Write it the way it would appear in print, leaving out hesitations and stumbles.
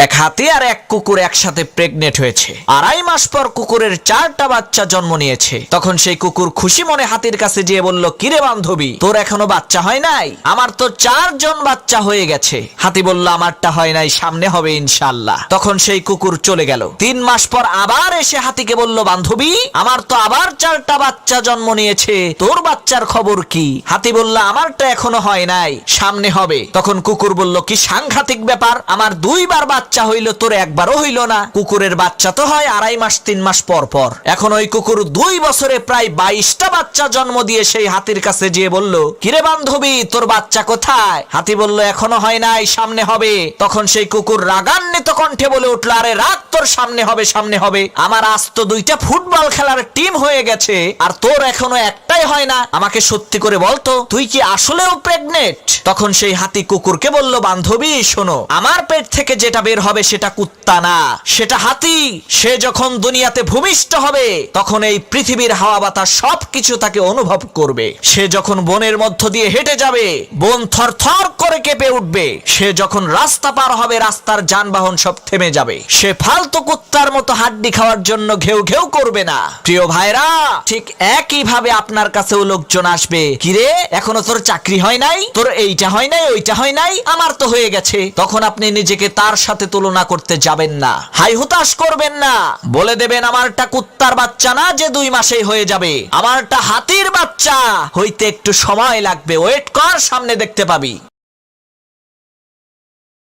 এক হাতি আর এক কুকুর একসাথে প্রেগনেন্ট হয়েছে। 2.5 মাস পর কুকুরের 4টা বাচ্চা জন্ম নিয়েছে। তখন সেই কুকুর খুশি মনে হাতির কাছে গিয়ে বলল, কিরে বান্ধবী, তোর এখনো বাচ্চা হয় নাই? আমার তো 4 জন বাচ্চা হয়ে গেছে। হাতি বলল, আমারটা হয় নাই, সামনে হবে ইনশাআল্লাহ। তখন সেই কুকুর চলে গেল। 3 মাস পর আবার এসে হাতিকে বলল, বান্ধবী, আমার তো আবার 4টা বাচ্চা জন্ম নিয়েছে, তোর বাচ্চার খবর কি? হাতি বলল, আমারটা এখনো হয় নাই, সামনে হবে। তখন কুকুর বলল, কি সাংঘাতিক ব্যাপার, আমার 2 বার বাচ্চা হইল, তোর একবারও হইল না। কুকুরের বাচ্চা তো হয় 2.5 মাস 3 মাস পর পর। এখন ওই কুকুর 2 বছরে প্রায় 22টা বাচ্চা জন্ম দিয়ে সেই হাতির কাছে গিয়ে বলল, কিরে বান্ধবী, তোর বাচ্চা কোথায়? হাতি বলল, এখনো হয় নাই, সামনে হবে। তখন সেই কুকুর রাগান্বিত কণ্ঠে বলে উঠল, আরে রাগ তোর, সামনে হবে, সামনে হবে। আমার আজ তো 2টা ফুটবল খেলার টিম হয়ে গেছে, আর তোর এখনো একটাই হয় না। আমাকে সত্যি করে বলতো, তুই কি আসলেও প্রেগনেন্ট? তখন সেই হাতি কুকুরকে বলল, বান্ধবী শোনো, আমার পেট থেকে যেটা বের হবে সেটা কুত্তা না, সেটা হাতি। সে যখন দুনিয়াতে ভূমিষ্ঠ হবে তখন এই পৃথিবীর হাওয়া বাতাস সবকিছু তাকে অনুভব করবে। সে যখন বনের মধ্য দিয়ে হেঁটে যাবে, বন থরথর করে কেঁপে উঠবে। সে যখন রাস্তা পার হবে, রাস্তার যানবাহন সব থেমে যাবে। সে ফালতু কুত্তার মতো হাড্ডি খাওয়ার জন্য ঘেউ ঘেউ করবে না। প্রিয় ভাইরা, ঠিক একই ভাবে আপনার কাছেও লোকজন আসবে, কিরে এখনো তোর চাকরি হয় নাই, তোর এইটা হয় নাই, ওইটা হয় নাই, আমার তো হয়ে গেছে। তখন আপনি নিজেকে তার সাথে তুলনা করতে যাবেন না, হাই হুতাশ করবেন না। বলে দেবেন, আমারটা কুত্তার বাচ্চা না যে 2 মাসেই হয়ে যাবে, আমারটা হাতির বাচ্চা, হইতে একটু সময় লাগবে, ওয়েট কর, সামনে দেখতে পাবি।